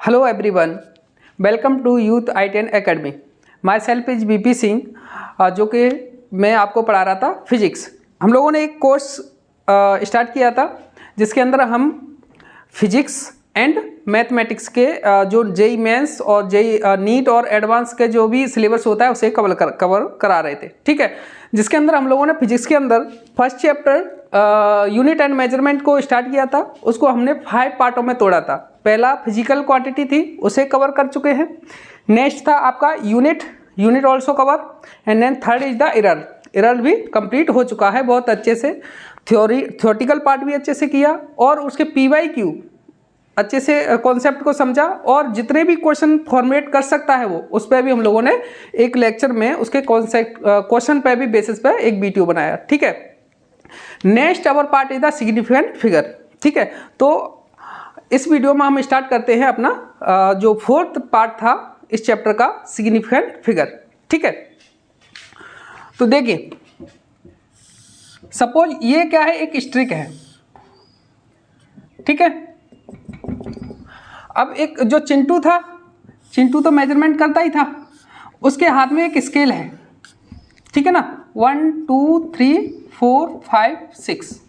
Hello everyone, welcome to youth आई10 academy. My self is BP Singh, जो कि मैं आपको पढ़ा रहा था फिजिक्स। हम लोगों ने एक कोर्स स्टार्ट किया था जिसके अंदर हम फिजिक्स एंड मैथमेटिक्स के जो जेई मेंस और जेई नीट और एडवांस के जो भी सिलेबस होता है उसे कवर करा रहे थे। ठीक है, जिसके अंदर हम लोगों ने फिजिक्स के अंदर first chapter unit and measurement को स्टार्ट किया था। उसको हमने 5 पार्टों में तोड़ा था। पहला फिजिकल क्वांटिटी थी, उसे कवर कर चुके हैं। नेक्स्ट था आपका unit also cover, and then third is the error भी कंप्लीट हो चुका है बहुत अच्छे से। थ्योरेटिकल पार्ट भी अच्छे से किया और उसके PYQ अच्छे से कॉन्सेप्ट को समझा, और जितने भी क्वेश्चन फॉर्मेट कर सकता है वो उस पर भी हम लोगों ने एक लेक्चर में उसके कॉन्सेप्ट क्वेश्चन पे भी बेसिस पे एक वीडियो बनाया। ठीक है, next our part is the significant figure. ठीक है, तो इस वीडियो में हम स्टार्ट करते हैं अपना जो 4th पार्ट था इस चैप्टर का, सिग्निफिकेंट फिगर। ठीक है, तो देखिए, सपोज ये क्या है, एक स्ट्रिक है। ठीक है, अब एक जो चिंटू था, चिंटू तो मेजरमेंट करता ही था, उसके हाथ में एक स्केल है। ठीक है ना, 1 2 3 4 5 6,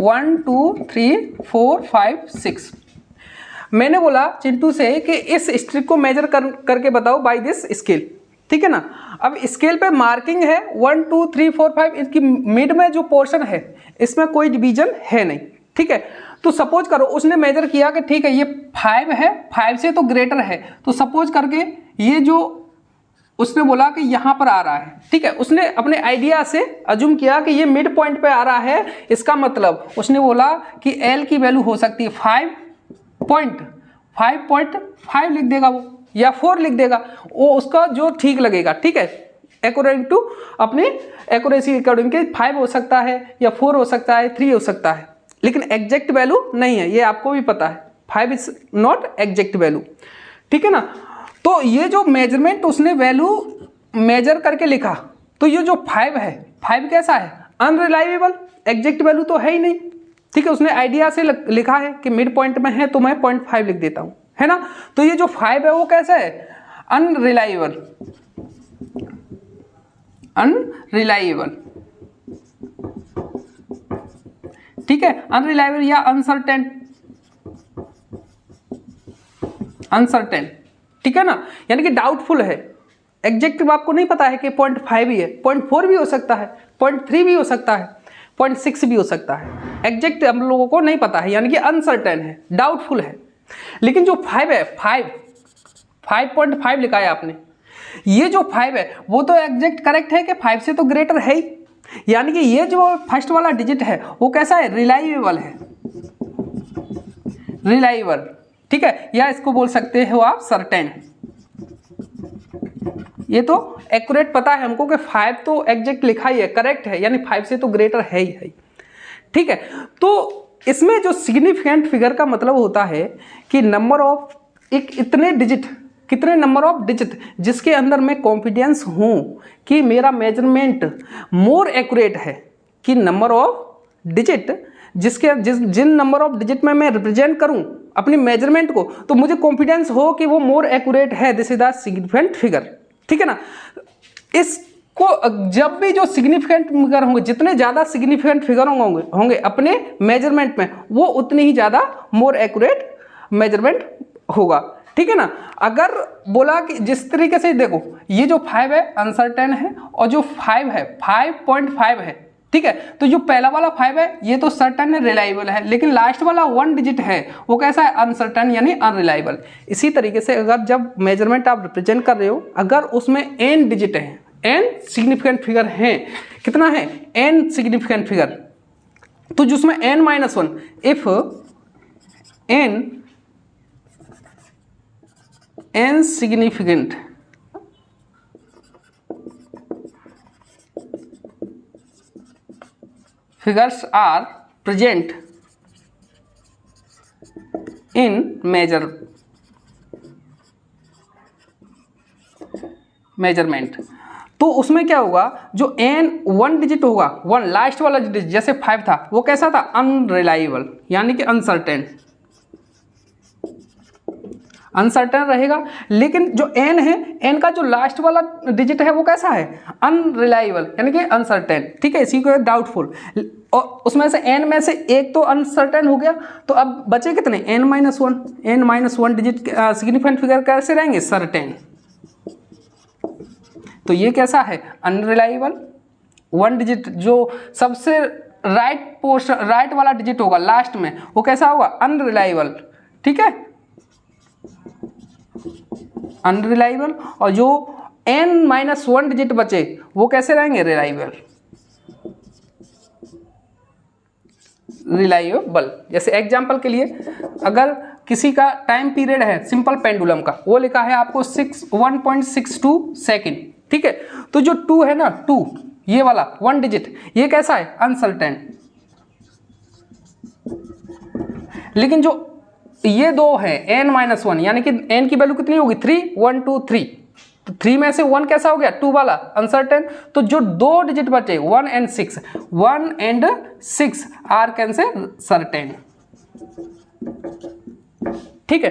1 2 3 4 5 6। मैंने बोला चिंटू से कि इस स्ट्रिक को मेजर करके बताओ बाय दिस स्केल। ठीक है ना, अब स्केल पे मार्किंग है 1 2 3 4 5, इसकी मिड में जो पोर्शन है इसमें कोई डिवीजन है नहीं। ठीक है, तो सपोज करो उसने मेजर किया कि ठीक है ये 5 है, 5 से तो ग्रेटर है, तो सपोज करके ये जो उसने बोला कि यहाँ पर आ रहा है। ठीक है, उसने अपने आइडिया से अज्यूम किया कि ये मिड पॉइंट पे आ रहा है। इसका मतलब उसने बोला कि L की वैल्यू हो सकती है 5.5 लिख देगा वो, या 4 लिख देगा, वो उसका जो ठीक लगेगा। ठीक है, अकॉर्डिंग टू अपनी एक्यूरेसी अकॉर्डिंग के 5 हो सकता है या 4 हो सकता है, 3 हो सकता है, लेकिन एग्जैक्ट वैल्यू नहीं है, ये आपको भी पता है। 5 इज नॉट एग्जैक्ट वैल्यू। ठीक है ना, तो ये जो मेजरमेंट उसने वैल्यू मेजर करके लिखा, तो ये जो 5 है, 5 कैसा है, अनरिलायबल, एग्जैक्ट वैल्यू तो है ही नहीं। ठीक है, उसने आइडिया से लिखा है कि मिड पॉइंट में है तो मैं 0.5 लिख देता हूं, है ना। तो ये जो 5 है वो कैसा है, अनरिलायबल, अनरिलायबल। ठीक है, अनरिलायबल या अनसर्टेन, अनसर्टेन। ठीक है ना, यानी कि डाउटफुल है, एग्जैक्ट आपको नहीं पता है कि 0.5 ही है, 0.4 भी हो सकता है, 0.3 भी हो सकता है, 0.6 भी हो सकता है। एग्जैक्ट हम लोगों को नहीं पता है, यानी कि अनसर्टेन है, डाउटफुल है। लेकिन जो 5 है, 5.5 लिखा है आपने, ये जो 5 है वो तो एग्जैक्ट करेक्ट है कि 5 से तो ग्रेटर है ही, यानी कि ये जो फर्स्ट वाला डिजिट है वो कैसा है, रिलायबल है, रिलायबल। ठीक है, या इसको बोल सकते हो आप सर्टेन। ये तो एक्यूरेट पता है हमको कि 5 तो एग्जैक्ट लिखा ही है, करेक्ट है, यानी 5 से तो ग्रेटर है ही है। ठीक है, तो इसमें जो सिग्निफिकेंट फिगर का मतलब होता है कि नंबर ऑफ एक इतने डिजिट, कितने नंबर ऑफ डिजिट जिसके अंदर मैं कॉन्फिडेंस हूं कि मेरा मेजरमेंट मोर एक्यूरेट है, कि नंबर ऑफ डिजिट जिन नंबर ऑफ डिजिट में मैं रिप्रेजेंट करूं अपनी मेजरमेंट को, तो मुझे कॉन्फिडेंस हो कि वो मोर एक्यूरेट है। This is the significant figure. ठीक है ना, इसको जब भी जो सिग्निफिकेंट फिगर होंगे, जितने ज्यादा सिग्निफिकेंट फिगर होंगे अपने मेजरमेंट में, वो उतनी ही ज्यादा मोर एक्यूरेट मेजरमेंट होगा। ठीक है ना, अगर बोला कि जिस तरीके से देखो, ये जो 5 है अनसर्टेन है, और जो 5 है 5.5 है। ठीक है, तो जो पहला वाला 5 है ये तो सर्टेन है, रिलायबल है, लेकिन लास्ट वाला 1 डिजिट है वो कैसा है, अनसर्टेन यानी अनरिलायबल। इसी तरीके से अगर जब मेजरमेंट आप रिप्रेजेंट कर रहे हो, अगर उसमें n डिजिट है, n सिग्निफिकेंट फिगर है, कितना है, n सिग्निफिकेंट फिगर, तो जिसमें n-1, if n significant figures are present in measurement, तो उसमें क्या होगा, जो n 1 डिजिट होगा, 1 लास्ट वाला डिजिट जैसे 5 था वो कैसा था, अनरिलायबल यानी कि अनसर्टेन, अनसर्टेन रहेगा। लेकिन जो n है, n का जो लास्ट वाला डिजिट है वो कैसा है, अनरिलायबल यानी कि अनसर्टेन, ठीक है, इसी को डाउटफुल। और उसमें से n में से एक तो अनसर्टेन हो गया, तो अब बचे कितने, n-1 डिजिट सिग्निफिकेंट फिगर कैसे रहेंगे, सर्टेन। तो ये कैसा है, अनरिलायबल। 1 डिजिट जो सबसे राइट वाला डिजिट होगा लास्ट में वो कैसा होगा, अनरिलायबल, ठीक है, अनरिलायबल। और जो n-1 डिजिट बचे वो कैसे रहेंगे, रिलायबल, रिलायबल। जैसे एग्जांपल के लिए अगर किसी का टाइम पीरियड है सिंपल पेंडुलम का, वो लिखा है आपको 1.62 सेकेंड, ठीक है, तो जो 2 है ना, 2 ये वाला 1 डिजिट, ये कैसा है, अनसर्टेन। लेकिन जो ये दो है n-1 यानी कि n की वैल्यू कितनी होगी, 3, 1 2 3, तो 3 में से 1 कैसा हो गया, 2 वाला अनसर्टेन। तो जो 2 डिजिट बचे 1 and 6 आर कैंसिल सर्टेन, ठीक है।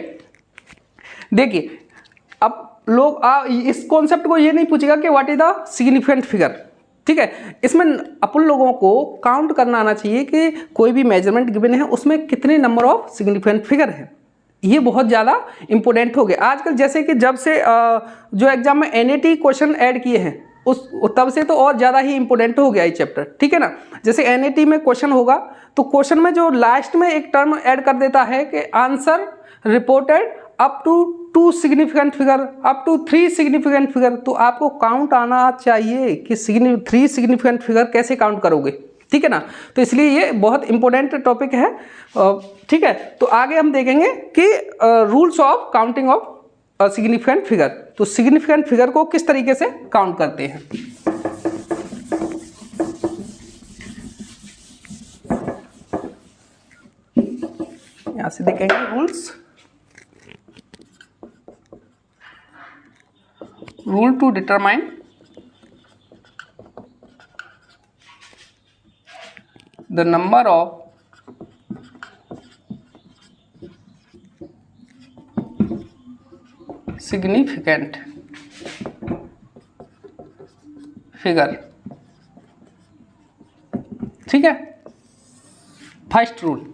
देखिए अब लोग इस कॉन्सेप्ट को ये नहीं पूछेगा कि what is the significant figure, ठीक है। इसमें अपन लोगों को काउंट करना आना चाहिए कि कोई भी मेजरमेंट गिवन है उसमें कितने नंबर ऑफ सिग्निफिकेंट फिगर है। ये बहुत ज़्यादा इंपॉर्टेंट हो गया आजकल, जैसे कि जब से जो एग्जाम में NAT क्वेश्चन ऐड किए हैं उस तब से तो और ज़्यादा ही इंपॉर्टेंट हो गया ये चैप्टर, ठीक है ना। जैसे NAT में क्वेश्चन होगा तो क्वेश्चन में जो लास्ट में एक टर्म ऐड कर देता है कि answer reported up to 2 significant figure, up to 3 significant figure, तो आपको काउंट आना चाहिए कि 3 सिग्निफिकेंट फिगर कैसे काउंट करोगे, ठीक है ना। तो इसलिए ये बहुत इंपॉर्टेंट टॉपिक है, ठीक है। तो आगे हम देखेंगे कि rules of counting of significant figure, तो सिग्निफिकेंट फिगर को किस तरीके से काउंट करते हैं। यहां से देखेंगे rules, rule to determine the number of significant figure, ठीक है। First rule,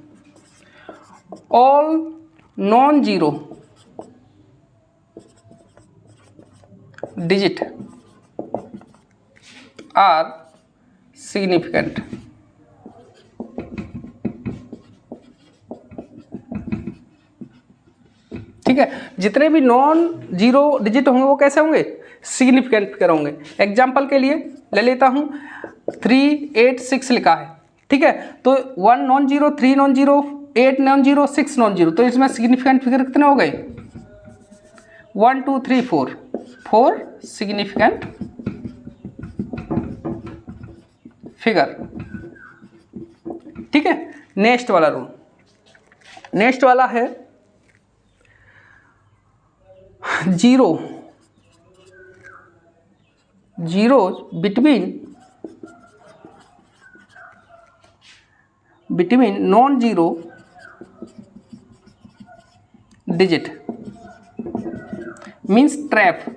all non-zero digit are significant, ठीक है। जितने भी नॉन जीरो डिजिट होंगे वो कैसे होंगे, सिग्निफिकेंट फिगर होंगे। एग्जांपल के लिए ले लेता हूं 3 8 6 लिखा है, ठीक है, तो 1 non zero, 3 non zero, 8 non zero, 6 non zero, तो इसमें सिग्निफिकेंट फिगर कितने हो गए, 1 2 3 4 सिग्निफिकेंट फिगर, ठीक है। नेक्स्ट वाला रूल, नेक्स्ट वाला है zero between non zero digit means trapped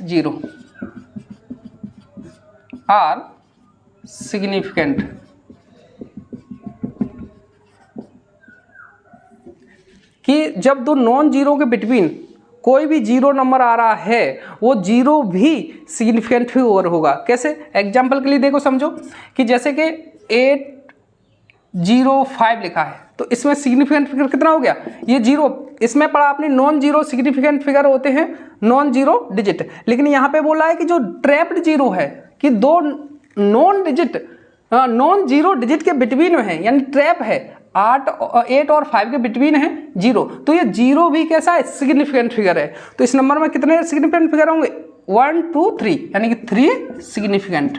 zero are significant, कि जब दो नॉन जीरो के बिटवीन कोई भी जीरो नंबर आ रहा है वो जीरो भी सिग्निफिकेंट फिगर होगा। कैसे, एग्जाम्पल के लिए देखो, समझो कि जैसे कि 805 लिखा है, तो इसमें सिग्निफिकेंट फिगर कितना हो गया, ये जीरो, इसमें पढ़ा आपने नॉन जीरो सिग्निफिकेंट फिगर होते हैं नॉन जीरो डिजिट, लेकिन यहाँ पे बोला है कि जो ट्रैप्ड जीरो है कि दो नॉन जीरो डिजिट के बिटवीन में है, यानी ट्रैप है, 8 और 5 के बिटवीन है जीरो, तो ये जीरो भी कैसा है, सिग्निफिकेंट फिगर है। तो इस नंबर में कितने सिग्निफिकेंट फिगर होंगे, 1 2 3, यानी कि 3 significant,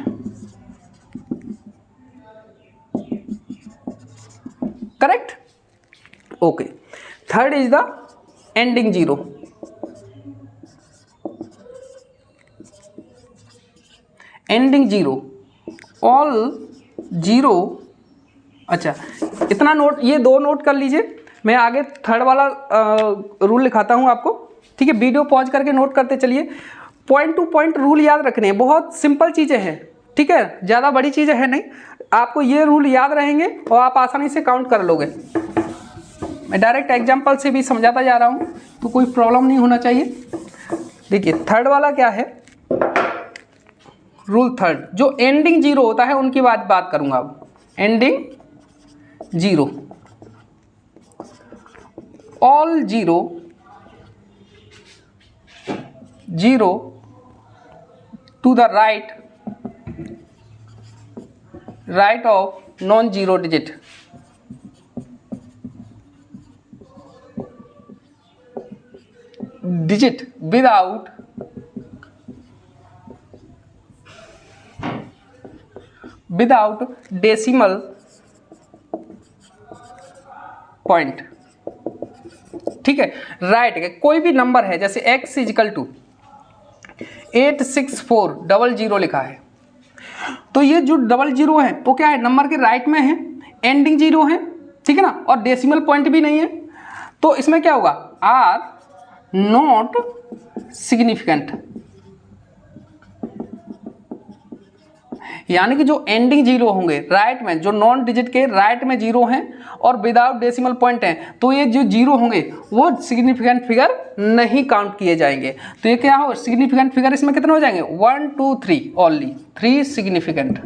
correct, okay. Third is the ending zero, ending zero, all zero, अच्छा इतना नोट, ये दो नोट कर लीजिए, मैं आगे थर्ड वाला रूल लिखाता हूँ आपको, ठीक है। वीडियो पॉज करके नोट करते चलिए। पॉइंट टू पॉइंट रूल याद रखने हैं, बहुत सिंपल चीज़ें हैं, ठीक है, ज़्यादा बड़ी चीज़ें हैं नहीं। आपको ये रूल याद रहेंगे और आप आसानी से काउंट कर लोगे। मैं डायरेक्ट एग्जाम्पल से भी समझाता जा रहा हूँ, तो कोई प्रॉब्लम नहीं होना चाहिए। देखिए थर्ड वाला क्या है, रूल थर्ड, जो एंडिंग जीरो होता है उनकी बात करूंगा अब। Ending zero, all zero zero to the right of non zero digit, without decimal point, ठीक है। राइट है, कोई भी नंबर है, जैसे x इजिकल टू 86400 लिखा है, तो ये जो 00 है वो क्या है, नंबर के राइट में है, एंडिंग जीरो है, ठीक है ना, और डेसिमल पॉइंट भी नहीं है, तो इसमें क्या होगा, आर नॉट सिग्निफिकेंट, यानी कि जो एंडिंग जीरो होंगे राइट में, जो नॉन डिजिट के राइट में जीरो हैं और विदाउट डेसिमल पॉइंट हैं, तो ये जो जीरो होंगे वो सिग्निफिकेंट फिगर नहीं काउंट किए जाएंगे। तो ये क्या हो, सिग्निफिकेंट फिगर इसमें कितने हो जाएंगे, 1 2 3, ओनली 3 सिग्निफिकेंट,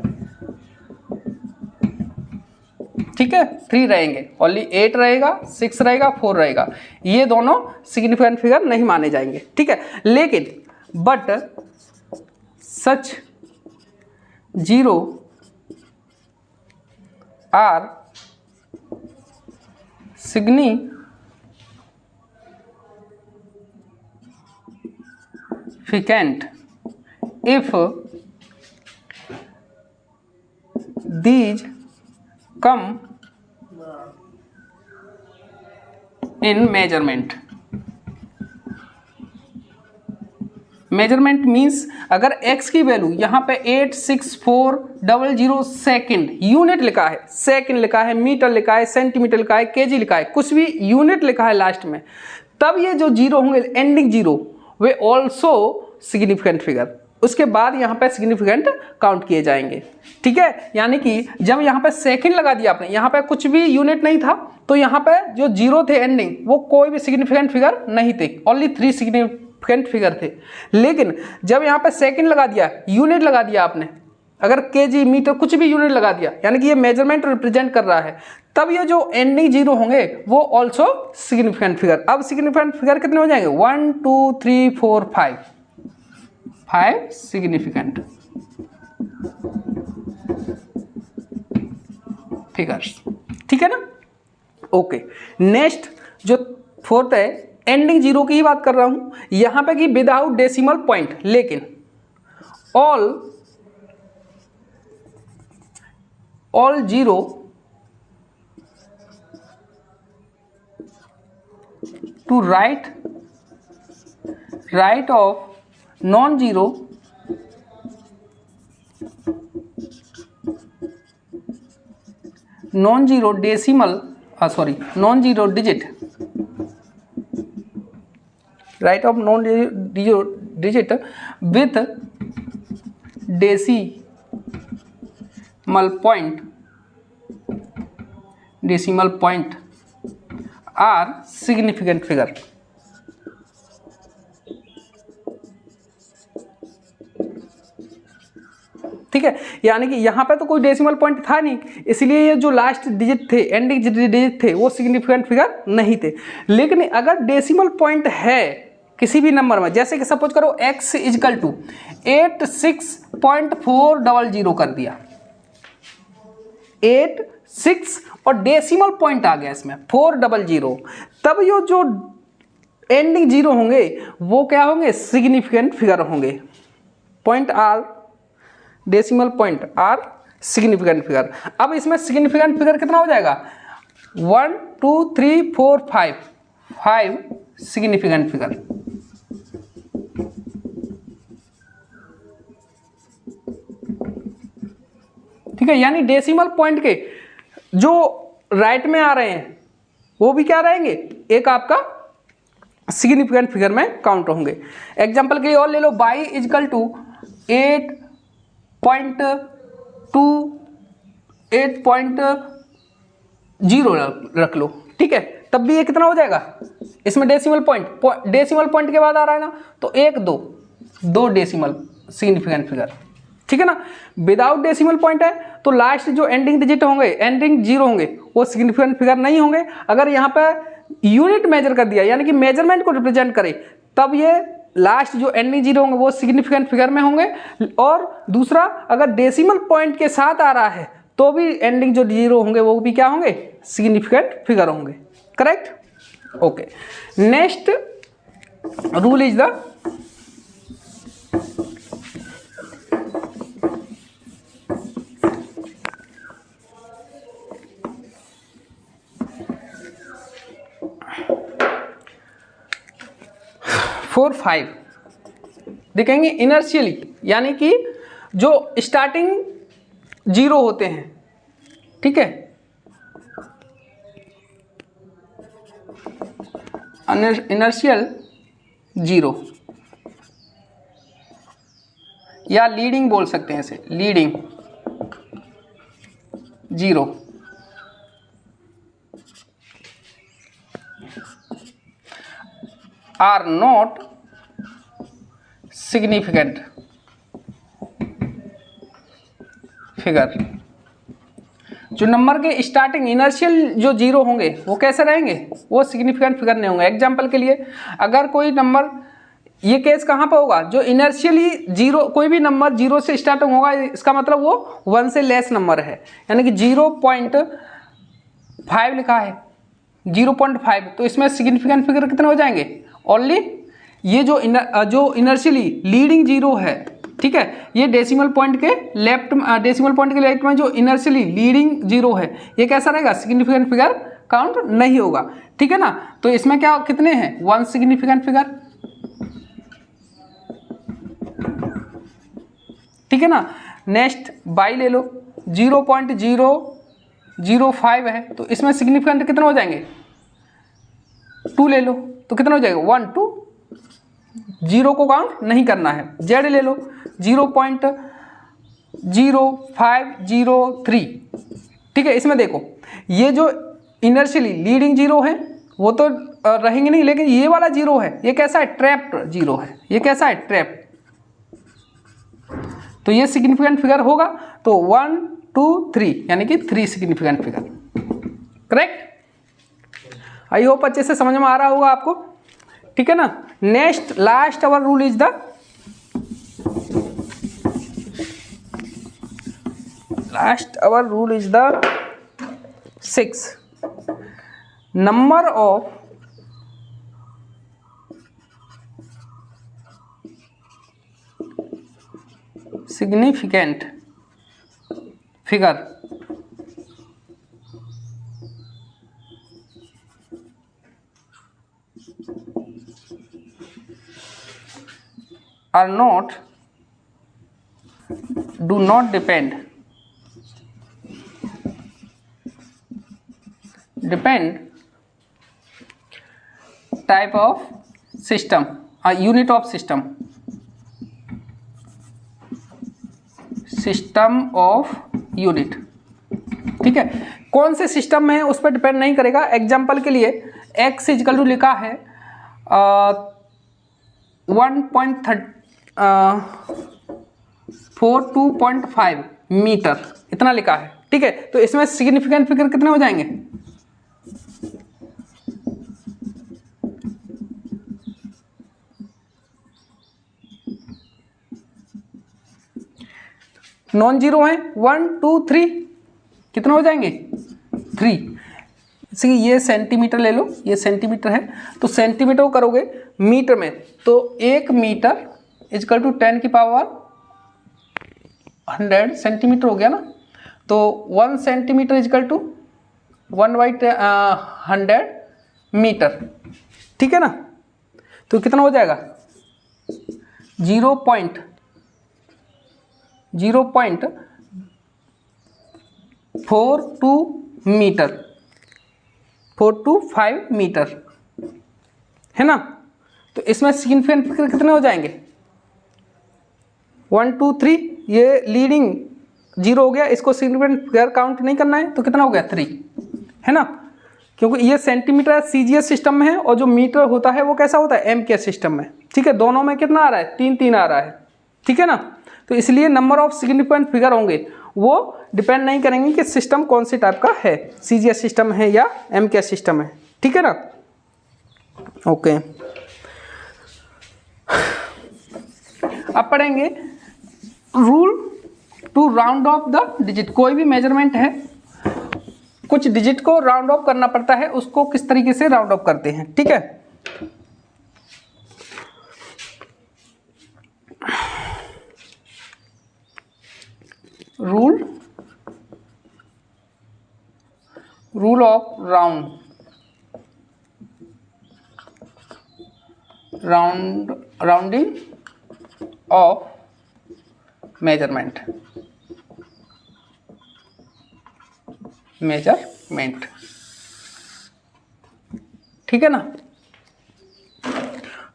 ठीक है, 3 रहेंगे, ओनली 8 रहेगा, 6 रहेगा, 4 रहेगा, ये दोनों सिग्निफिकेंट फिगर नहीं माने जाएंगे, ठीक है। लेकिन but such zero are significant if these come in measurement। Measurement means अगर x की वैल्यू यहाँ पे 86400 सेकेंड, यूनिट लिखा है, सेकेंड लिखा है, मीटर लिखा है, सेंटीमीटर लिखा है, केजी लिखा है, कुछ भी यूनिट लिखा है लास्ट में, तब ये जो जीरो होंगे एंडिंग जीरो वे ऑल्सो सिग्निफिकेंट फिगर, उसके बाद यहाँ पे सिग्निफिकेंट काउंट किए जाएंगे, ठीक है। यानी कि जब यहाँ पे सेकेंड लगा दिया आपने, यहाँ पे कुछ भी यूनिट नहीं था, तो यहाँ पे जो जीरो थे एंडिंग, वो कोई भी सिग्निफिकेंट फिगर नहीं थे, ओनली 3 सिग्निफिकेंट फिगर थे। लेकिन जब यहाँ पे सेकंड लगा दिया, यूनिट लगा दिया आपने, अगर केजी मीटर कुछ भी यूनिट लगा दिया, यानी कि ये मेजरमेंट रिप्रेजेंट कर रहा है, तब ये जो एंडिंग जीरो होंगे वो ऑल्सो सिग्निफिकेंट फिगर। अब सिग्निफिकेंट फिगर कितने हो जाएंगे, 1 2 3 4 5 सिग्निफिकेंट फिगर्स, ठीक है ना। ओके, नेक्स्ट जो फोर्थ है, एंडिंग जीरो की ही बात कर रहा हूं यहां पे कि विदाउट डेसिमल पॉइंट, लेकिन all zero to right of non zero digit, right of non zero digit with decimal point are significant figure. ठीक है, यानी कि यहाँ पे तो कोई डेसिमल पॉइंट था नहीं, इसलिए ये जो लास्ट डिजिट थे, एंडिंग डिजिट थे, वो सिग्निफिकेंट फिगर नहीं थे। लेकिन अगर डेसिमल पॉइंट है किसी भी नंबर में, जैसे कि सपोज करो x इजकल टू 86.400 कर दिया, 86 और डेसिमल पॉइंट आ गया इसमें 400, तब ये जो एंडिंग जीरो होंगे वो क्या होंगे, सिग्निफिकेंट फिगर होंगे। Point are decimal point are significant figure. अब इसमें सिग्निफिकेंट फिगर कितना हो जाएगा, 1 2 3 4 5 सिग्निफिकेंट फिगर। ठीक है, यानी डेसिमल पॉइंट के जो राइट में आ रहे हैं वो भी क्या रहेंगे, एक आपका सिग्निफिकेंट फिगर में काउंट होंगे। एग्जाम्पल के लिए और ले लो, y इजकल टू 8.0 रख लो, ठीक है, तब भी ये कितना हो जाएगा, इसमें डेसिमल पॉइंट के बाद आ रहा है ना, तो 1 2 डेसिमल सिग्निफिकेंट फिगर, ठीक है ना। विदाउट डेसिमल पॉइंट है तो लास्ट जो एंडिंग डिजिट होंगे, एंडिंग 0 होंगे, वो सिग्निफिकेंट फिगर नहीं होंगे। अगर यहाँ पे यूनिट मेजर कर दिया, यानी कि मेजरमेंट को रिप्रेजेंट करे, तब ये लास्ट जो एंडिंग 0 होंगे वो सिग्निफिकेंट फिगर में होंगे। और दूसरा, अगर डेसिमल पॉइंट के साथ आ रहा है तो भी एंडिंग जो 0 होंगे वो भी क्या होंगे, सिग्निफिकेंट फिगर होंगे। Correct, okay. Next rule is the four 5 देखेंगे इनर्शियली, यानी कि जो स्टार्टिंग 0 होते हैं, ठीक है, इनर्शियल 0 या लीडिंग बोल सकते हैं इसे, leading 0 are not significant figure. जो नंबर के स्टार्टिंग इनर्शियल जो 0 होंगे वो कैसे रहेंगे, वो सिग्निफिकेंट फिगर नहीं होंगे। एग्जाम्पल के लिए, अगर कोई नंबर, ये केस कहाँ पर होगा, जो इनर्शियली 0, कोई भी नंबर 0 से स्टार्टिंग होगा, इसका मतलब वो 1 से लेस नंबर है, यानी कि 0.5 लिखा है, 0.5, तो इसमें सिग्निफिकेंट फिगर कितने हो जाएंगे, ओनली ये जो इनर्शियली लीडिंग 0 है, ठीक है, ये डेसिमल पॉइंट के लेफ्ट में जो इनर्शियली लीडिंग 0 है, ये कैसा रहेगा, सिग्निफिकेंट फिगर काउंट नहीं होगा, ठीक है ना। तो इसमें क्या कितने हैं, 1 सिग्निफिकेंट फिगर, ठीक है ना। नेक्स्ट बाई ले लो, 0.005 है, तो इसमें सिग्निफिकेंट कितने हो जाएंगे, 2 ले लो, तो कितना हो जाएगा, 1 2, 0 को काउंट नहीं करना है। जेड ले लो, 0.0503, ठीक है। इसमें देखो, ये जो इनर्शियली लीडिंग 0 है वो तो रहेंगे नहीं, लेकिन ये वाला 0 है, ये कैसा है, ट्रैप्ड 0 है, ये कैसा है, ट्रैप्ड, तो ये सिग्निफिकेंट फिगर होगा। तो 1 2 3 यानी कि 3 significant figure. Correct, I hope अच्छे से समझ में आ रहा होगा आपको, ठीक है ना। Next last hour rule is the the 6 number of significant figure are not, do not depend type of system, a unit of system of unit, ठीक है। कौन से सिस्टम में है उस पर डिपेंड नहीं करेगा। एग्जाम्पल के लिए x इजकल टू लिखा है 1.42.5 मीटर, इतना लिखा है, ठीक है। तो इसमें सिग्निफिकेंट फिगर कितने हो जाएंगे, नॉन जीरो है, 1 2 3, कितने हो जाएंगे, 3। जैसे ये सेंटीमीटर ले लो, ये सेंटीमीटर है, तो सेंटीमीटर को करोगे मीटर में, तो 1 मीटर इजकल टू 10 की पावर 100 सेंटीमीटर हो गया ना। तो 1 सेंटीमीटर इजकल टू 1/100 मीटर, ठीक है ना। तो कितना हो जाएगा, 0.42 मीटर, 4 to 5 मीटर, है ना। तो इसमें सिग्निफिकेंट फिगर कितने हो जाएंगे, 1 2 3, ये लीडिंग 0 हो गया, इसको सिग्निफिकेंट फिगर काउंट नहीं करना है तो कितना हो गया 3, है ना, क्योंकि ये सेंटीमीटर सीजीएस सिस्टम में है और जो मीटर होता है वो कैसा होता है एमके सिस्टम में, ठीक है। दोनों में कितना आ रहा है, 3 3 आ रहा है, ठीक है ना। तो इसलिए नंबर ऑफ सिग्निफिकेंट फिगर होंगे वो डिपेंड नहीं करेंगे कि सिस्टम कौन सी टाइप का है, सीजीएस सिस्टम है या एमके सिस्टम है, ठीक है ना। ओके, अब पढ़ेंगे rule to round off the digit. कोई भी मेजरमेंट है, कुछ डिजिट को राउंड ऑफ करना पड़ता है, उसको किस तरीके से राउंड ऑफ करते हैं, ठीक है। Rule of rounding off measurement, ठीक है ना।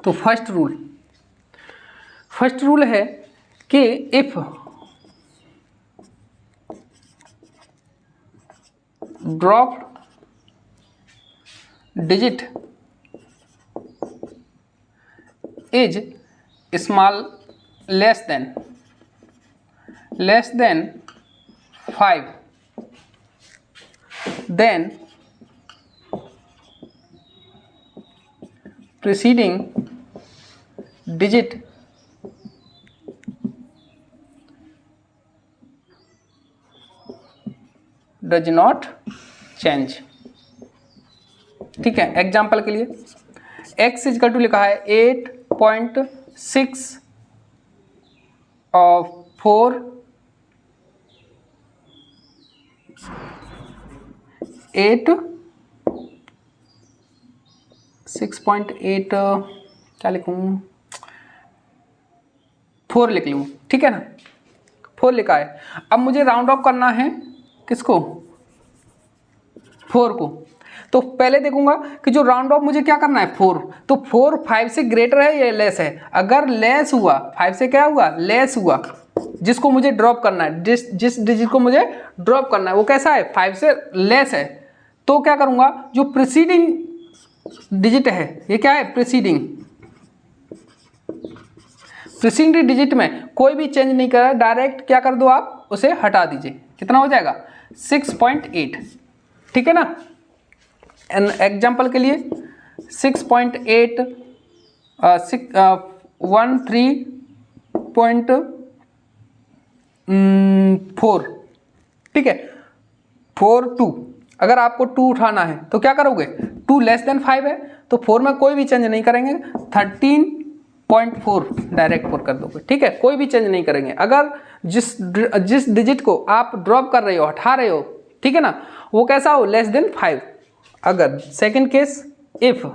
तो फर्स्ट रूल है कि if drop digit is small less than 5, then preceding digit does not change, ठीक है। एग्जाम्पल के लिए x इजकल टू लिखा है 8.6 of 4 6.8 क्या लिखूँ, 4 लिख लूँ, ठीक है ना, 4 लिखा है। अब मुझे राउंड ऑफ करना है किसको, 4 को। तो पहले देखूंगा कि जो राउंड ऑफ मुझे क्या करना है 4, तो 4 5 से ग्रेटर है या लेस है। अगर लेस हुआ, 5 से क्या हुआ, लेस हुआ, जिसको मुझे ड्रॉप करना है, जिस डिजिट को मुझे ड्रॉप करना है वो कैसा है, 5 से लेस है, तो क्या करूंगा, जो प्रीसीडिंग डिजिट है, ये क्या है, प्रीसीडिंग डिजिट में कोई भी चेंज नहीं करा, डायरेक्ट क्या कर दो आप, उसे हटा दीजिए। कितना हो जाएगा, 6.8, ठीक है ना। एग्जाम्पल के लिए 6.8 13.4, ठीक है, 4 2। अगर आपको 2 उठाना है तो क्या करोगे, 2 लेस देन 5 है तो 4 में कोई भी चेंज नहीं करेंगे, 13.4 डायरेक्ट 4 कर दोगे, ठीक है, कोई भी चेंज नहीं करेंगे। अगर जिस डिजिट को आप ड्रॉप कर रहे हो, हटा रहे हो, ठीक है ना, वो कैसा हो, लेस देन 5। अगर second case, if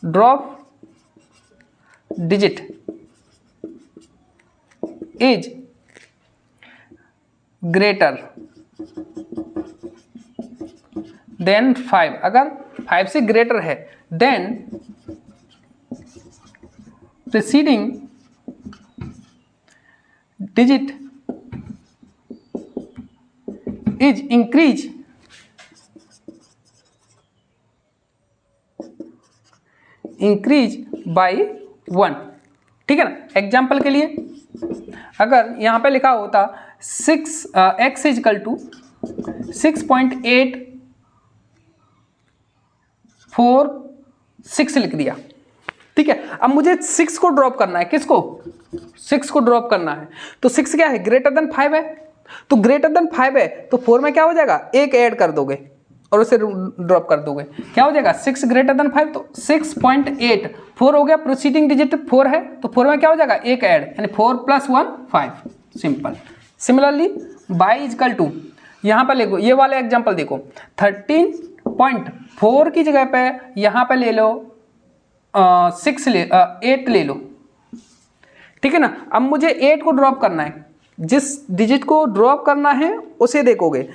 drop digit is greater than 5, अगर 5 से ग्रेटर है, then preceding digit is increase by 1, ठीक है ना। एग्जाम्पल के लिए अगर यहाँ पे लिखा होता x इजकल टू 6.846 लिख दिया, ठीक है। अब मुझे 6 को ड्रॉप करना है, किसको, 6 को ड्रॉप करना है, तो 6 क्या है, ग्रेटर देन 5 है, तो ग्रेटर देन 5 है तो 4 में क्या हो जाएगा, 1 ऐड कर दोगे और उसे ड्रॉप कर दोगे, क्या हो जाएगा, 6 ग्रेटर देन 5, तो 6.8 4 हो गया, प्रोसीडिंग डिजिट 4 है तो 4 में क्या हो जाएगा, 1 ऐड, यानी 4 + 1 5, simple. Similarly by is equal to, यहाँ पर देखो, ये वाले एग्जाम्पल देखो, 13.4 की जगह पे यहाँ पे ले लो 8 ले लो, ठीक है ना। अब मुझे 8 को ड्रॉप करना है, जिस डिजिट को ड्रॉप करना है उसे देखोगे,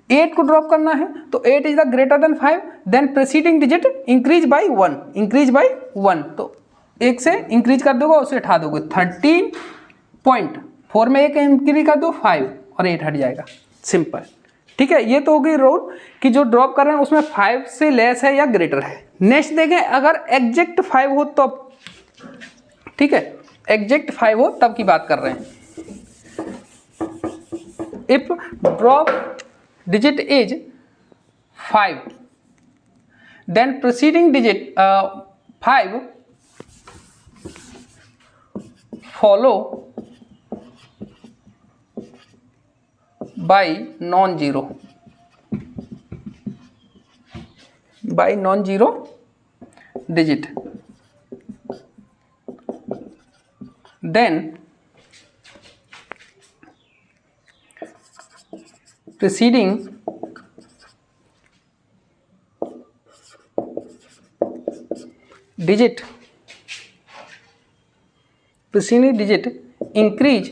8 को ड्रॉप करना है तो 8 is the greater than 5, then preceding digit increase by 1, increase by 1, तो 1 से इंक्रीज कर दोगे, उसे हटा दोगे, 13.4 में 1 इंक्रीज कर दो 5 और 8 हट जाएगा, सिंपल। ठीक है, ये तो होगी रूल कि जो ड्रॉप कर रहे हैं उसमें 5 से लेस है या ग्रेटर है। नेक्स्ट देखें, अगर एग्जैक्ट 5 हो तब, ठीक है, एग्जैक्ट 5 हो तब की बात कर रहे हैं। If drop digit is 5, then preceding digit 5 follow by non-zero digit, then preceding digit increase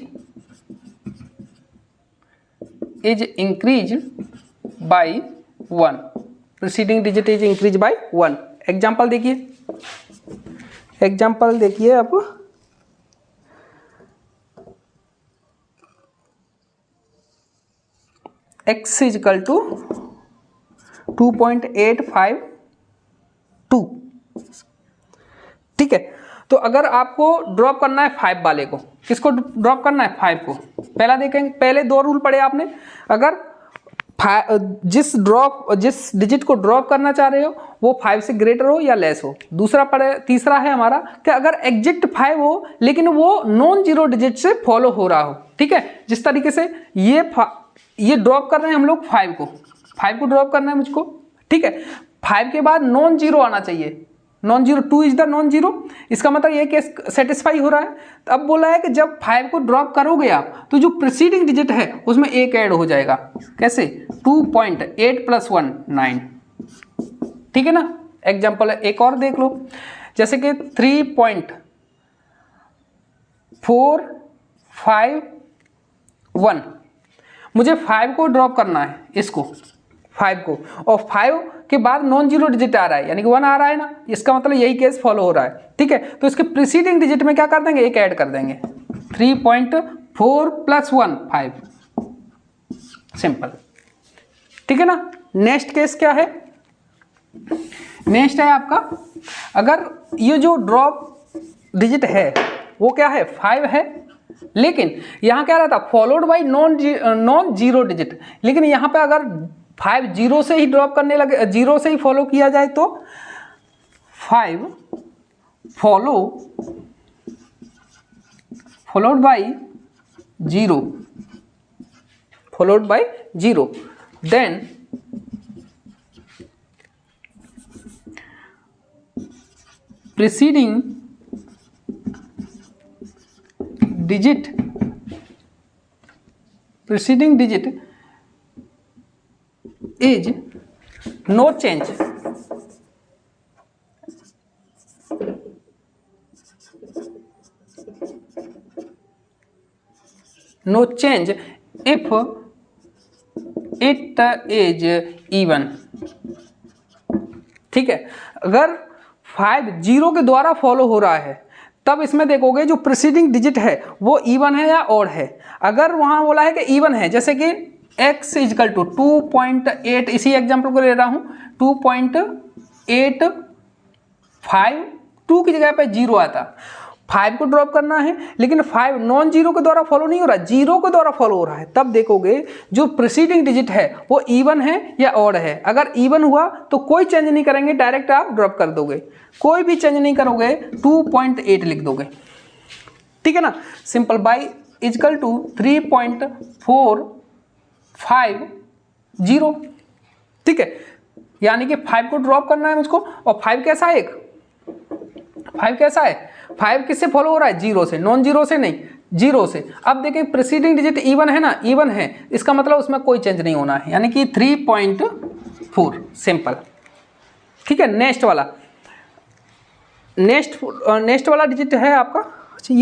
by 1, preceding digit is increase by 1। Example देखिए, आप x इज इक्वल टू 2.852, ठीक है। तो अगर आपको ड्रॉप करना है 5 वाले को, किसको ड्रॉप करना है 5 को, पहला देखेंगे, पहले 2 रूल पढ़े आपने, अगर जिस डिजिट को ड्रॉप करना चाह रहे हो वो 5 से ग्रेटर हो या लेस हो। दूसरा पढ़े, तीसरा है हमारा कि अगर एग्जैक्ट 5 हो लेकिन वो नॉन जीरो डिजिट से फॉलो हो रहा हो, ठीक है। जिस तरीके से ये ड्रॉप कर रहे हैं हम लोग 5 को ड्रॉप करना है मुझको, ठीक है। 5 के बाद नॉन जीरो आना चाहिए, non zero, 2 is the non zero, इसका मतलब ये केस सेटिस्फाई हो रहा है। तो अब बोला है कि जब 5 को ड्रॉप करोगे आप तो जो प्रीसीडिंग डिजिट है उसमें 1 ऐड हो जाएगा, कैसे, 2.8 + 1 9, ठीक है ना। एग्जाम्पल एक और देख लो, जैसे कि 3.451, मुझे 5 को ड्रॉप करना है, इसको 5 को, और 5 के बाद नॉन जीरो डिजिट आ रहा है, यानी कि 1 आ रहा है ना, इसका मतलब यही केस फॉलो हो रहा है, ठीक है। तो इसके प्रीसीडिंग डिजिट में क्या कर देंगे, 1 ऐड कर देंगे, 3.4 + 1 5, सिंपल, ठीक है ना। नेक्स्ट केस क्या है, नेक्स्ट है आपका, अगर ये जो ड्रॉप डिजिट है वो क्या है 5 है, लेकिन यहाँ क्या रहता, followed by non zero digit, लेकिन यहाँ पे अगर 5 जीरो से ही ड्रॉप करने लगे, जीरो से ही फॉलो किया जाए तो 5 followed by zero, then preceding digit is no change, if it is even, ठीक है। अगर 5 जीरो के द्वारा फॉलो हो रहा है तब इसमें देखोगे जो प्रीसीडिंग डिजिट है वो इवन है या ऑड है। अगर वहां बोला है कि इवन है, जैसे कि x इज इक्वल टू 2.8, इसी एग्जाम्पल को ले रहा हूं, 2.852 की जगह पे 0 आता, 5 को ड्रॉप करना है लेकिन 5 नॉन जीरो के द्वारा फॉलो नहीं हो रहा, जीरो के द्वारा फॉलो हो रहा है, तब देखोगे जो प्रीसीडिंग डिजिट है वो इवन है या ऑड है। अगर इवन हुआ तो कोई चेंज नहीं करेंगे, डायरेक्ट आप ड्रॉप कर दोगे, कोई भी चेंज नहीं करोगे, 2.8 लिख दोगे, ठीक है ना। Simple, by is equal to 3.450, ठीक है। यानी कि 5 को ड्रॉप करना है मुझको, और 5 कैसा है, 5 कैसा है, 5 किससे फॉलो हो रहा है, जीरो से, नॉन जीरो से नहीं, जीरो से। अब देखें प्रीसीडिंग डिजिट इवन है ना, इवन है, इसका मतलब उसमें कोई चेंज नहीं होना है, यानी कि 3.4, सिंपल, ठीक है। नेक्स्ट वाला डिजिट है आपका, अच्छा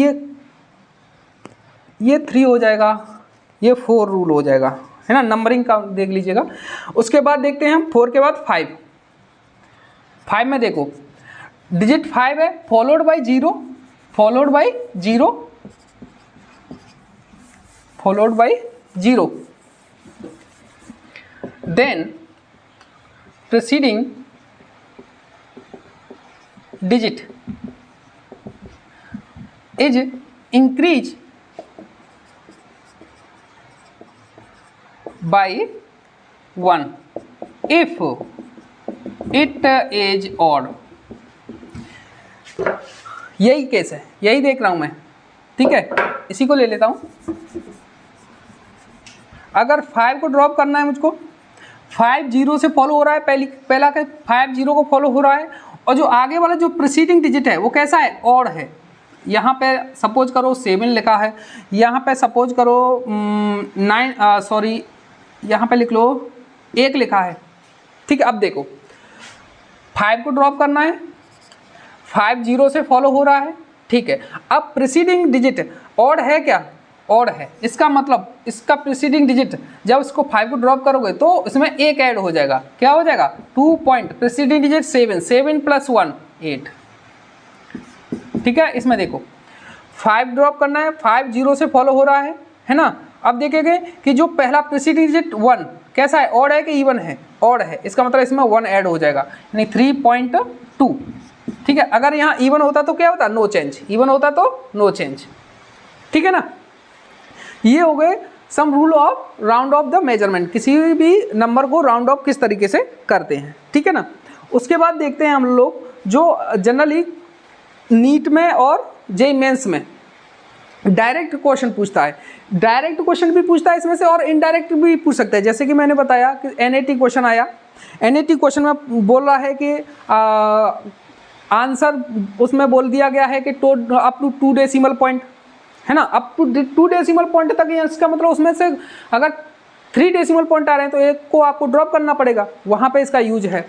ये 3 हो जाएगा, ये 4 रूल हो जाएगा, है ना, नंबरिंग का देख लीजिएगा। उसके बाद देखते हैं हम 4 के बाद 5। 5 में देखो डिजिट 5 है, followed by 0, followed by 0, followed by 0, then preceding digit is increased by 1 if it is odd। यही केस है, यही देख रहा हूं मैं, ठीक है। इसी को ले लेता हूं। अगर 5 को ड्रॉप करना है मुझको, 5 0 से फॉलो हो रहा है, पहला के 5 0 को फॉलो हो रहा है, और जो आगे वाला जो प्रीसीडिंग डिजिट है वो कैसा है, ऑड है। यहाँ पे सपोज करो 7 लिखा है, यहाँ पे सपोज करो 9 सॉरी यहाँ पे लिख लो 1 लिखा है, ठीक है। अब देखो 5 को ड्रॉप करना है, 5 0 से फॉलो हो रहा है, ठीक है। अब प्रीसीडिंग डिजिट ऑड है क्या, ऑड है। इसका मतलब इसका प्रीसीडिंग डिजिट जब इसको 5 को ड्रॉप करोगे तो इसमें 1 ऐड हो जाएगा, क्या हो जाएगा 2 पॉइंट, प्रीसीडिंग डिजिट 7, 7 + 1 8, ठीक है। इसमें देखो 5 ड्रॉप करना है, 5 0 से फॉलो हो रहा है ना। अब देखेंगे कि जो पहला प्रीसीडिंग डिजिट 1 कैसा है, ऑड है कि इवन है, ऑड है। इसका मतलब इसमें 1 ऐड हो जाएगा, यानी 3.2, ठीक है। अगर यहाँ इवन होता तो क्या होता, नो चेंज, इवन होता तो नो चेंज, ठीक है ना। ये हो गए sum rule of round off the measurement, किसी भी नंबर को राउंड ऑफ किस तरीके से करते हैं, ठीक है ना। उसके बाद देखते हैं हम लोग जो जनरली नीट में और जेईई मेंस में डायरेक्ट क्वेश्चन पूछता है। डायरेक्ट क्वेश्चन भी पूछता है इसमें से, और इनडायरेक्ट भी पूछ सकता है। जैसे कि मैंने बताया कि एनएटी क्वेश्चन आया, एनएटी क्वेश्चन में बोल रहा है कि आंसर उसमें बोल दिया गया है कि अप टू 2 डेसिमल पॉइंट, है ना, अप टू 2 डेसिमल पॉइंट तक। इसका मतलब उसमें से अगर 3 डेसिमल पॉइंट आ रहे हैं तो एक को आपको ड्रॉप करना पड़ेगा, वहाँ पे इसका यूज है।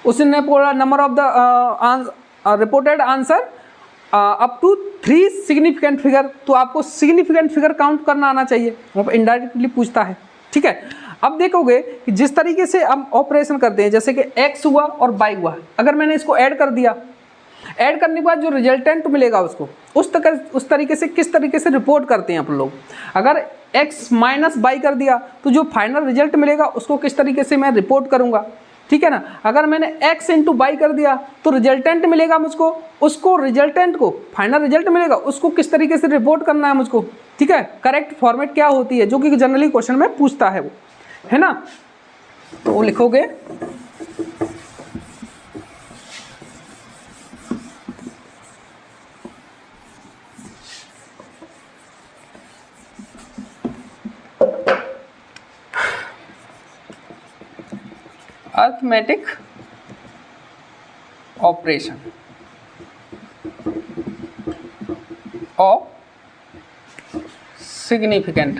उसने बोला number of the reported answer up to 3 significant figure, तो आपको सिग्निफिकेंट फिगर काउंट करना आना चाहिए, वहाँ पर इनडायरेक्टली पूछता है, ठीक है। अब देखोगे कि जिस तरीके से हम ऑपरेशन करते हैं, जैसे कि x हुआ और y हुआ, अगर मैंने इसको ऐड कर दिया, ऐड करने के बाद जो रिजल्टेंट मिलेगा उसको उस तरीके से किस तरीके से रिपोर्ट करते हैं आप लोग। अगर x माइनस y कर दिया तो जो फाइनल रिजल्ट मिलेगा उसको किस तरीके से मैं रिपोर्ट करूंगा, ठीक है ना। अगर मैंने x इंटू y कर दिया तो रिजल्टेंट मिलेगा मुझको, उसको रिजल्टेंट को फाइनल रिजल्ट मिलेगा उसको किस तरीके से रिपोर्ट करना है मुझको, ठीक है। करेक्ट फॉर्मेट क्या होती है, जो कि जनरली क्वेश्चन में पूछता है वो, है ना। तो वो लिखोगे arithmetic operation of significant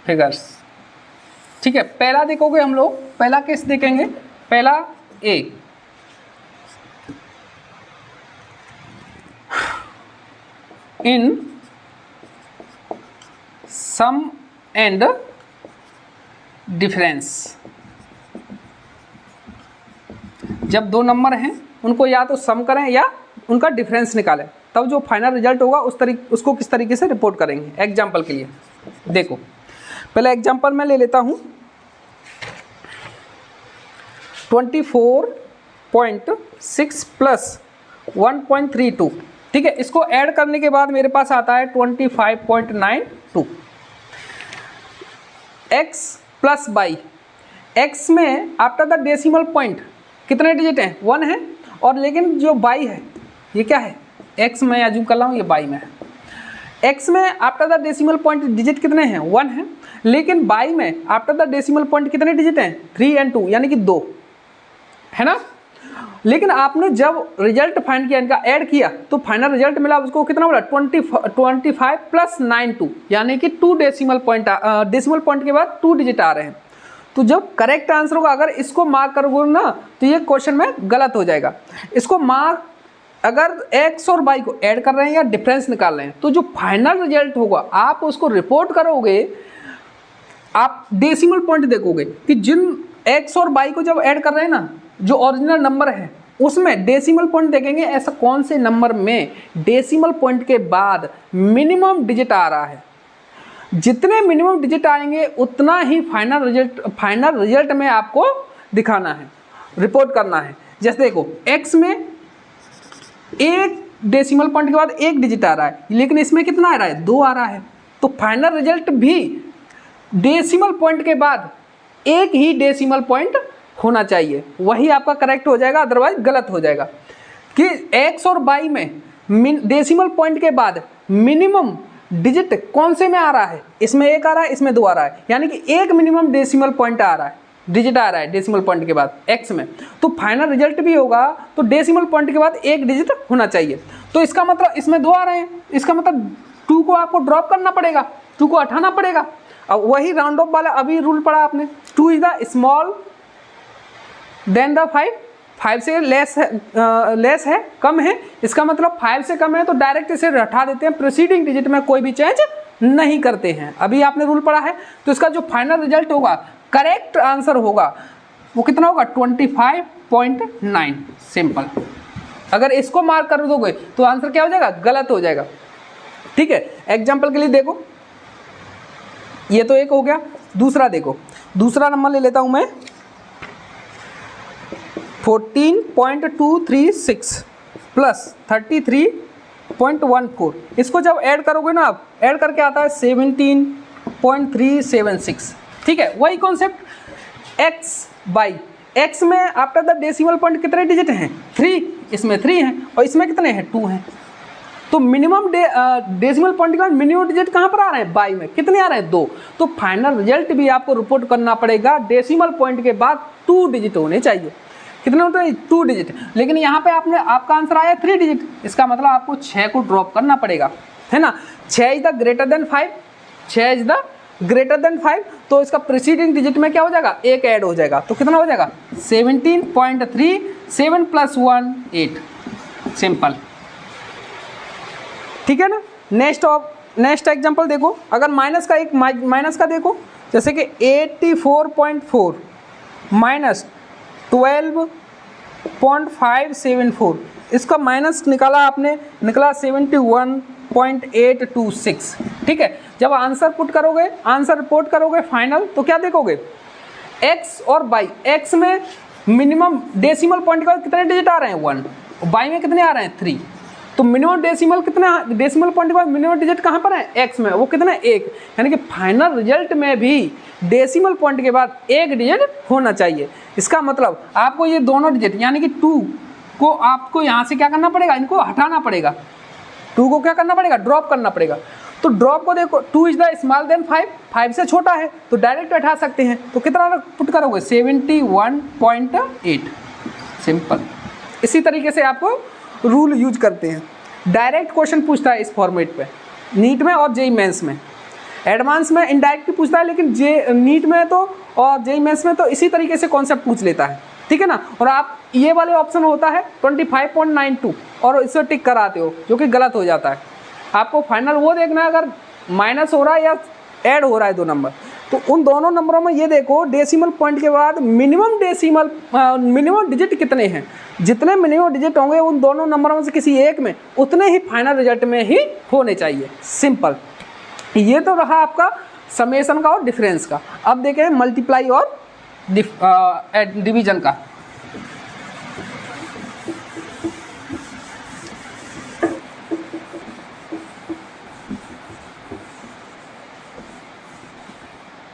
figures, ठीक है। पहला देखोगे हम लोग, पहला केस देखेंगे, पहला ए, इन सम एंड डिफरेंस। जब दो नंबर हैं उनको या तो सम करें या उनका डिफरेंस निकालें, तब जो फाइनल रिजल्ट होगा उसको किस तरीके से रिपोर्ट करेंगे। एग्जाम्पल के लिए देखो, पहले एग्जाम्पल मैं ले लेता हूँ 24.6 प्लस 1.32, ठीक है। इसको ऐड करने के बाद मेरे पास आता है 25.92। x प्लस y, x में आफ्टर द डेसिमल पॉइंट कितने डिजिट हैं, 1 है, और लेकिन जो y है ये क्या है, x में अज्यूम कर रहा हूँ ये y में है। x में after the decimal point digit कितने हैं, 1 है, लेकिन y में आफ्टर द डेसिमल पॉइंट कितने डिजिट हैं, 3 और 2 यानी कि 2, है ना। लेकिन आपने जब रिजल्ट फाइंड किया, इनका ऐड किया, तो फाइनल रिजल्ट मिला उसको कितना बोला 25 प्लस 92, यानी कि 2 डेसिमल पॉइंट के बाद 2 डिजिट आ रहे हैं। तो जब करेक्ट आंसर होगा, अगर इसको मार्क करोगे ना तो ये क्वेश्चन में गलत हो जाएगा। इसको मार्क अगर x और y को ऐड कर रहे हैं या डिफरेंस निकाल रहे हैं तो जो फाइनल रिजल्ट होगा आप उसको रिपोर्ट करोगे, आप डेसिमल पॉइंट देखोगे कि जिन x और y को जब ऐड कर रहे हैं ना, जो ओरिजिनल नंबर है उसमें डेसिमल पॉइंट देखेंगे ऐसा कौन से नंबर में डेसिमल पॉइंट के बाद मिनिमम डिजिट आ रहा है। जितने मिनिमम डिजिट आएंगे उतना ही फाइनल रिजल्ट में आपको दिखाना है, रिपोर्ट करना है। जैसे देखो x में एक डेसिमल पॉइंट के बाद एक डिजिट आ रहा है, लेकिन इसमें कितना आ रहा है, 2 आ रहा है। तो फाइनल रिजल्ट भी डेसिमल पॉइंट के बाद एक ही डेसिमल पॉइंट होना चाहिए, वही आपका करेक्ट हो जाएगा, अदरवाइज गलत हो जाएगा। कि x और y में डेसिमल पॉइंट के बाद मिनिमम डिजिट कौन से में आ रहा है, इसमें 1 आ रहा है, इसमें 2 आ रहा है, यानी कि एक मिनिमम डेसिमल पॉइंट आ रहा है, डिजिट आ रहा है डेसिमल पॉइंट के बाद x में। तो फाइनल रिजल्ट भी होगा तो डेसिमल पॉइंट के बाद एक डिजिट होना चाहिए। तो इसका मतलब इसमें 2 आ रहे हैं, इसका मतलब 2 को आपको ड्रॉप करना पड़ेगा, 2 को हटाना पड़ेगा। अब वही राउंड ऑफ वाला अभी रूल पढ़ा आपने, 2 is the small than the 5 से लेस है, कम है, इसका मतलब 5 से कम है तो डायरेक्ट इसे हटा देते हैं, प्रीसीडिंग डिजिट में कोई भी चेंज नहीं करते हैं। अभी आपने रूल पढ़ा है। तो इसका जो फाइनल रिजल्ट होगा, करेक्ट आंसर होगा, वो कितना होगा, 25.9। सिंपल। अगर इसको मार्क कर दोगे तो आंसर क्या हो जाएगा, गलत हो जाएगा। ठीक है, एग्जाम्पल के लिए देखो, ये तो एक हो गया। दूसरा देखो, दूसरा नंबर ले लेता हूं मैं 14.236 प्लस 33.14। इसको जब ऐड करोगे ना आप, ऐड करके आता है 17.376। ठीक है, वही कॉन्सेप्ट x बाई x में आफ्टर द डेसिमल पॉइंट कितने डिजिट हैं, 3, इसमें 3 हैं और इसमें कितने हैं, 2 हैं। तो मिनिमम डेसिमल पॉइंट के बाद मिनिमम डिजिट कहाँ पर आ रहे हैं, बाई में, कितने आ रहे हैं, 2। तो फाइनल रिजल्ट भी आपको रिपोर्ट करना पड़ेगा, डेसिमल पॉइंट के बाद 2 डिजिट होने चाहिए। कितने होते हैं, 2 डिजिट। लेकिन यहाँ पे आपका आंसर आया 3 डिजिट, इसका मतलब आपको 6 को ड्रॉप करना पड़ेगा, है ना। 6 is the greater than 5, 6 is the greater than 5, तो इसका प्रीसीडिंग डिजिट में क्या हो जाएगा, 1 ऐड हो जाएगा, तो कितना हो जाएगा 17.3, 7 + 1 8। सिंपल। ठीक है ना। नेक्स्ट एग्जांपल देखो, अगर माइनस का देखो, जैसे कि 84.4 माइनस 12.574, इसका माइनस निकाला आपने, निकला 71.826। ठीक है, जब आंसर पुट करोगे, आंसर रिपोर्ट करोगे फाइनल, तो क्या देखोगे, x और y, x में मिनिमम डेसिमल पॉइंट का कितने डिजिट आ रहे हैं, 1, y में कितने आ रहे हैं, 3। तो मिनिमम डेसिमल पॉइंट के बाद मिनिमम डिजिट कहाँ पर है, x में, वो कितना है, 1। यानी कि फाइनल रिजल्ट में भी डेसिमल पॉइंट के बाद 1 डिजिट होना चाहिए। इसका मतलब आपको ये दोनों डिजिट यानी कि 2 को आपको यहाँ से क्या करना पड़ेगा, इनको हटाना पड़ेगा, 2 को क्या करना पड़ेगा, ड्रॉप करना पड़ेगा। तो ड्रॉप को देखो, 2 इज द स्मॉल देन 5, 5 से छोटा है तो डायरेक्ट हटा सकते हैं। तो कितना पुट करोगे, 71.8। सिंपल। इसी तरीके से आपको रूल यूज करते हैं। डायरेक्ट क्वेश्चन पूछता है इस फॉर्मेट पे, नीट में और जेई मेंस में। एडवांस में इनडायरेक्ट पूछता है, लेकिन नीट में तो और जेई मेंस में तो इसी तरीके से कॉन्सेप्ट पूछ लेता है। ठीक है ना। और आप ये वाले ऑप्शन होता है 25.92 और इसे टिक कराते हो, जो कि गलत हो जाता है। आपको फाइनल वो देखना है अगर माइनस हो रहा है या ऐड हो रहा है 2 नंबर, तो उन दोनों नंबरों में ये देखो डेसिमल पॉइंट के बाद मिनिमम डिजिट कितने हैं। जितने मिनिमम डिजिट होंगे उन दोनों नंबरों में से किसी एक में उतने ही फाइनल रिजल्ट में ही होने चाहिए। सिंपल। ये तो रहा आपका समेशन का और डिफरेंस का। अब देखें मल्टीप्लाई और डिवीजन का।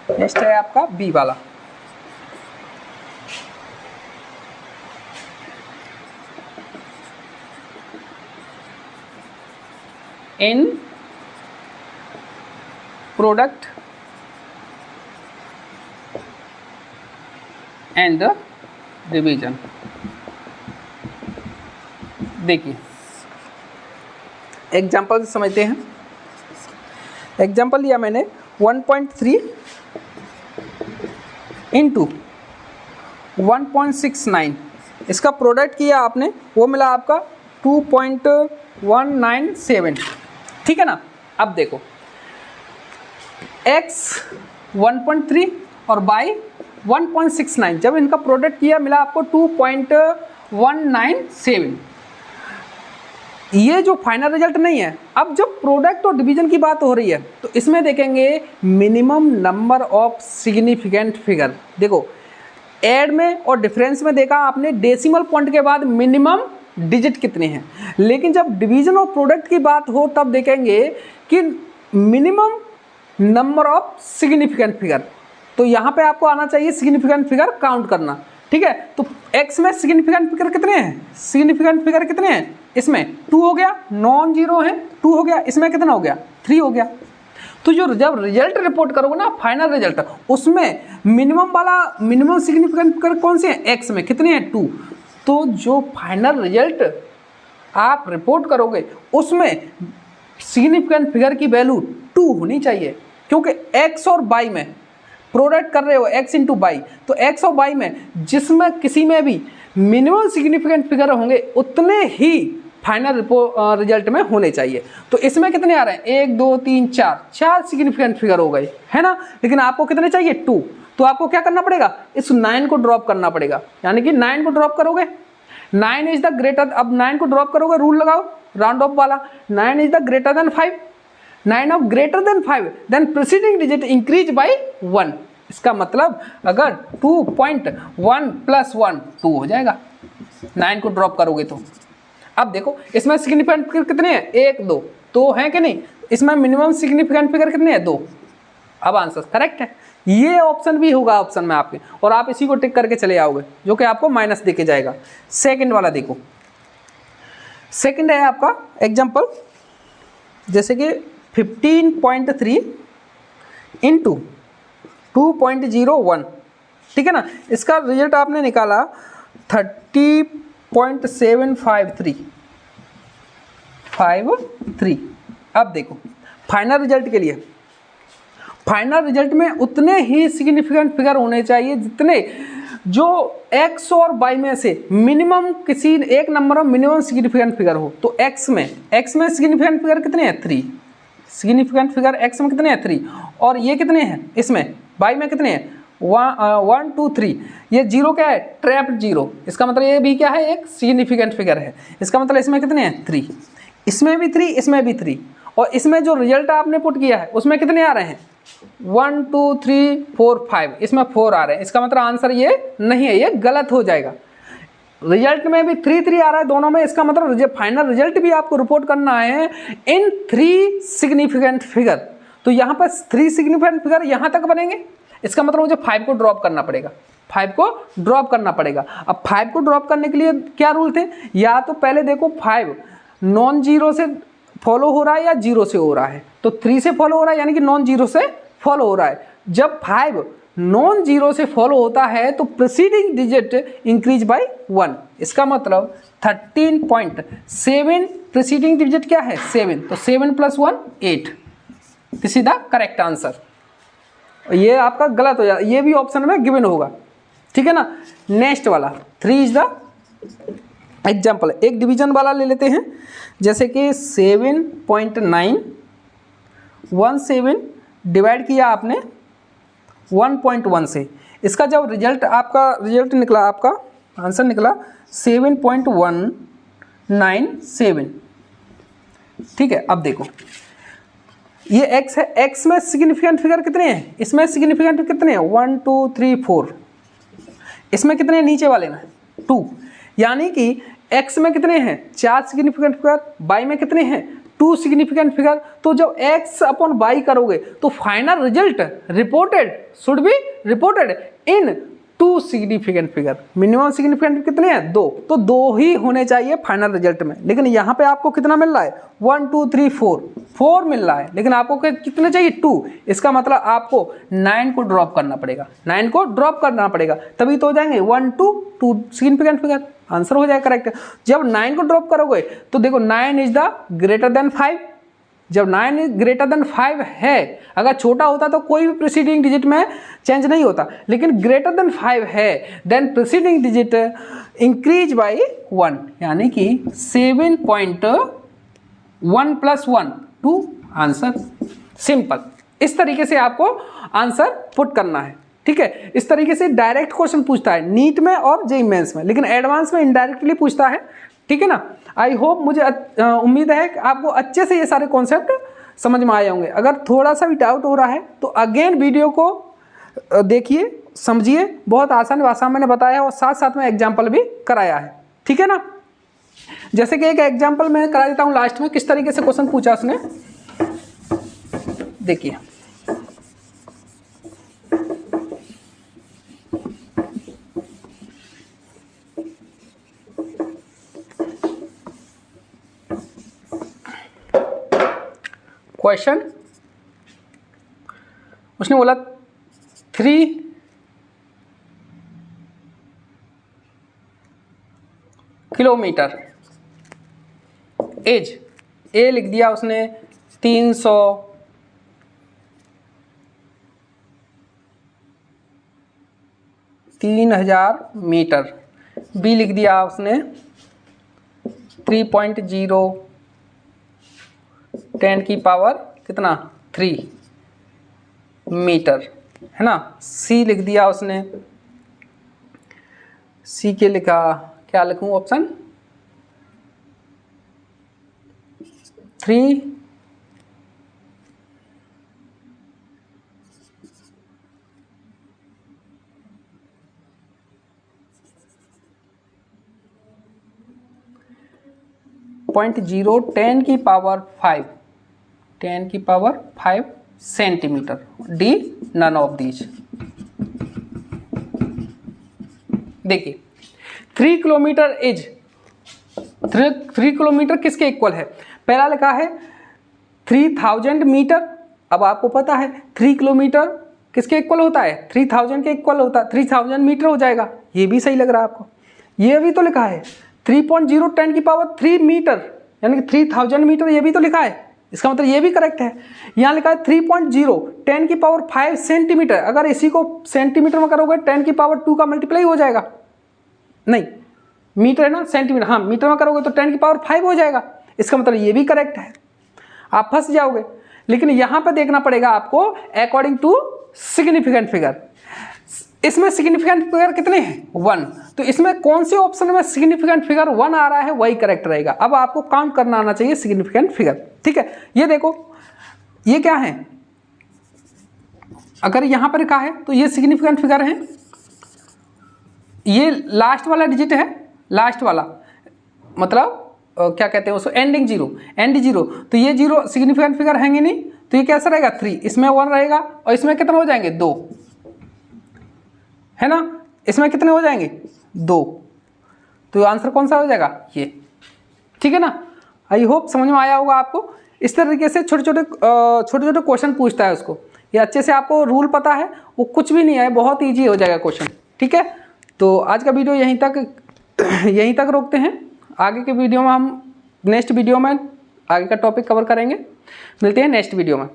नेक्स्ट है आपका बी वाला। इन प्रोडक्ट एंड डिवीजन। देखिए एग्जाम्पल समझते हैं। एग्जाम्पल लिया मैंने 1.3 इंटू 1.69, इसका प्रोडक्ट किया आपने, वो मिला आपका 2.197, ठीक है ना। अब देखो x 1.3 और y 1.69, जब इनका प्रोडक्ट किया मिला आपको 2.197। ये जो फाइनल रिजल्ट नहीं है। अब जब प्रोडक्ट और डिवीजन की बात हो रही है तो इसमें देखेंगे minimum number of significant figure. देखो ऐड में और डिफरेंस में देखा आपने डेसिमल पॉइंट के बाद मिनिमम डिजिट कितने हैं, लेकिन जब डिवीजन और प्रोडक्ट की बात हो तब देखेंगे कि minimum number of significant figure. तो यहाँ पे आपको आना चाहिए सिग्निफिकेंट फिगर काउंट करना, ठीक है। तो x में सिग्निफिकेंट फिगर कितने हैं, सिग्निफिकेंट फिगर कितने हैं, इसमें 2 हो गया, नॉन जीरो है 2 हो गया, इसमें कितना हो गया 3 हो गया। तो जो जब रिजल्ट रिपोर्ट करोगे ना फाइनल रिजल्ट, उसमें मिनिमम सिग्निफिकेंट फिगर कौन से हैं, x में कितने हैं 2। तो जो फाइनल रिजल्ट आप रिपोर्ट करोगे उसमें सिग्निफिकेंट फिगर की वैल्यू 2 होनी चाहिए, क्योंकि x और y में प्रोडक्ट कर रहे हो x इंटू वाई, तो x और y में जिसमें किसी में भी मिनिमम सिग्निफिकेंट फिगर होंगे उतने ही फाइनल रिजल्ट में होने चाहिए। तो इसमें कितने आ रहे हैं 1 2 3 4 सिग्निफिकेंट फिगर हो गए, है ना। लेकिन आपको कितने चाहिए 2, तो आपको क्या करना पड़ेगा, इस 9 को ड्रॉप करना पड़ेगा, यानी कि 9 को ड्रॉप करोगे 9 इज द ग्रेटर, अब 9 को ड्रॉप करोगे रूल लगाओ राउंड ऑफ वाला, 9 is the greater than 5, 9 of greater than 5 then preceding digit increase by 1। इसका मतलब अगर 2.1 प्लस 1 2 हो जाएगा 9 को ड्रॉप करोगे तो। अब देखो इसमें सिग्निफिकेंट फिगर कितने हैं 1 2 तो हैं कि नहीं, इसमें मिनिमम सिग्निफिकेंट फिगर कितने हैं 2। अब आंसर करेक्ट है, ये ऑप्शन भी होगा ऑप्शन में आपके, और आप इसी को टिक करके चले आओगे जो कि आपको माइनस देके जाएगा। सेकंड वाला देखो, सेकंड है आपका एग्जांपल, जैसे कि 15.3 इंटू 2.01, ठीक है ना। इसका रिजल्ट आपने निकाला 30.753। अब देखो फाइनल रिजल्ट के लिए, फाइनल रिजल्ट में उतने ही सिग्निफिकेंट फिगर होने चाहिए जितने जो x और y में से मिनिमम किसी एक नंबर में मिनिमम सिग्निफिकेंट फिगर हो। तो x में सिग्निफिकेंट फिगर कितने हैं 3, सिग्निफिकेंट फिगर x में कितने हैं 3, और ये कितने हैं इसमें y में कितने हैं 1 2 3। ये जीरो क्या है ट्रैप्ड जीरो, इसका मतलब ये भी क्या है एक सिग्निफिकेंट फिगर है, इसका मतलब इसमें कितने हैं 3, इसमें भी 3 इसमें भी 3, और इसमें जो रिजल्ट आपने पुट किया है उसमें कितने आ रहे हैं 1 2 3 4 5, इसमें 4 आ रहे हैं। इसका मतलब आंसर ये नहीं है, ये गलत हो जाएगा। रिजल्ट में भी 3 3 आ रहा है दोनों में, इसका मतलब फाइनल रिजल्ट भी आपको रिपोर्ट करना है इन 3 सिग्निफिकेंट फिगर। तो यहाँ पर 3 सिग्निफिकेंट फिगर यहाँ तक बनेंगे, इसका मतलब मुझे 5 को ड्रॉप करना पड़ेगा, 5 को ड्रॉप करना पड़ेगा। अब 5 को ड्रॉप करने के लिए क्या रूल थे, या तो पहले देखो 5 नॉन जीरो से फॉलो हो रहा है या जीरो से हो रहा है, तो 3 से फॉलो हो रहा है यानी कि नॉन जीरो से फॉलो हो रहा है। जब 5 नॉन जीरो से फॉलो होता है तो प्रीसीडिंग डिजिट इंक्रीज बाय 1, इसका मतलब 13.7 प्रीसीडिंग डिजिट क्या है 7, तो 7 + 1 8, this is the correct answer. ये आपका गलत हो जाएगा, ये भी ऑप्शन में गिवन होगा, ठीक है ना। नेक्स्ट वाला 3 इज द एग्जाम्पल, एक डिवीजन वाला ले लेते हैं, जैसे कि 7.917 डिवाइड किया आपने 1.1 से, इसका जब रिजल्ट आपका रिजल्ट निकला, आपका आंसर निकला 7.197, ठीक है। अब देखो ये x है, x में सिग्निफिकेंट फिगर कितने हैं, इसमें सिग्निफिकेंट कितने हैं 1 2 3 4, इसमें कितने हैं नीचे वाले में 2, यानी कि x में कितने हैं 4 सिग्निफिकेंट फिगर, y में कितने हैं 2 सिग्निफिकेंट फिगर। तो जब x अपॉन y करोगे तो final result reported should be reported in 2 significant figure. Minimum significant कितने हैं 2, तो 2 ही होने चाहिए फाइनल रिजल्ट में, लेकिन यहाँ पे आपको कितना मिल रहा है 1 2 3 4 मिल रहा है, लेकिन आपको कितने चाहिए 2, इसका मतलब आपको 9 को ड्रॉप करना पड़ेगा, 9 को ड्रॉप करना पड़ेगा, तभी तो हो जाएंगे 1 2 सिग्निफिकेंट फिगर, आंसर हो जाएगा करेक्ट। जब 9 को ड्रॉप करोगे तो देखो 9 इज द ग्रेटर देन 5, जब 9 ग्रेटर देन 5 है, अगर छोटा होता तो कोई भी प्रीसीडिंग डिजिट में चेंज नहीं होता, लेकिन ग्रेटर देन 5 है then preceding digit increase by 1, यानी कि 7.1 + 1 टू आंसर। सिंपल, इस तरीके से आपको आंसर पुट करना है। ठीक है, इस तरीके से डायरेक्ट क्वेश्चन पूछता है नीट में और जेईई मेंस में, लेकिन एडवांस में इनडायरेक्टली पूछता है। ठीक है ना। आई होप, मुझे उम्मीद है कि आपको अच्छे से ये सारे कॉन्सेप्ट समझ में आए होंगे। अगर थोड़ा सा भी डाउट हो रहा है तो अगेन वीडियो को देखिए, समझिए, बहुत आसान भाषा में मैंने बताया है और साथ साथ में एग्जाम्पल भी कराया है। ठीक है ना। जैसे कि एक एग्जाम्पल मैं करा देता हूँ लास्ट में, किस तरीके से क्वेश्चन पूछा उसने, देखिए। क्वेश्चन उसने बोला 3 किलोमीटर एज, ए लिख दिया उसने 3000 मीटर, बी लिख दिया उसने 3.0 10 की पावर कितना 3 मीटर, है ना। सी लिख दिया उसने, सी के लिखा, क्या लिखूं ऑप्शन 3 0 10 की पावर 5 10 की power 5 centimetre. D none of these. देखिए 3 किलोमीटर एज, 3 किलोमीटर किसके इक्वल है, पहला लिखा है 3000 मीटर। अब आपको पता है 3 किलोमीटर किसके इक्वल होता है, 3000 के इक्वल होता है, 3000 मीटर हो जाएगा। ये भी सही लग रहा है आपको। ये भी तो लिखा है 3.0 10 की पावर 3 मीटर, यानी कि 3000 मीटर, ये भी तो लिखा है। इसका मतलब ये भी करेक्ट है। यहाँ लिखा है 3.0 10 की पावर 5 सेंटीमीटर। अगर इसी को सेंटीमीटर में करोगे 10 की पावर 2 का मल्टीप्लाई हो जाएगा, नहीं मीटर है ना, सेंटीमीटर, हाँ मीटर में करोगे तो 10 की पावर 5 हो जाएगा। इसका मतलब ये भी करेक्ट है। आप फंस जाओगे, लेकिन यहाँ पे देखना पड़ेगा आपको अकॉर्डिंग टू सिग्निफिकेंट फिगर। इसमें सिग्निफिकेंट फिगर कितने हैं 1, तो इसमें कौन से ऑप्शन में सिग्निफिकेंट फिगर 1 आ रहा है वही करेक्ट रहेगा। अब आपको काउंट करना आना चाहिए सिग्निफिकेंट फिगर। ठीक है, ये देखो ये क्या है, अगर यहां पर लिखा है तो ये सिग्निफिकेंट फिगर है, ये लास्ट वाला डिजिट है, लास्ट वाला मतलब क्या कहते हैं उसको, एंडिंग जीरो, तो ये जीरो सिग्निफिकेंट फिगर हैंगे नहीं, तो ये कैसा रहेगा 3, इसमें 1 रहेगा और इसमें कितने हो जाएंगे 2, है ना। इसमें कितने हो जाएंगे 2, तो आंसर कौन सा हो जाएगा ये। ठीक है ना। आई होप समझ में आया होगा आपको। इस तरीके से छोटे छोटे क्वेश्चन पूछता है उसको। ये अच्छे से आपको रूल पता है, वो कुछ भी नहीं है, बहुत ईजी हो जाएगा क्वेश्चन। ठीक है, तो आज का वीडियो यहीं तक रोकते हैं। आगे के वीडियो में हम नेक्स्ट वीडियो में आगे का टॉपिक कवर करेंगे। मिलते हैं नेक्स्ट वीडियो में।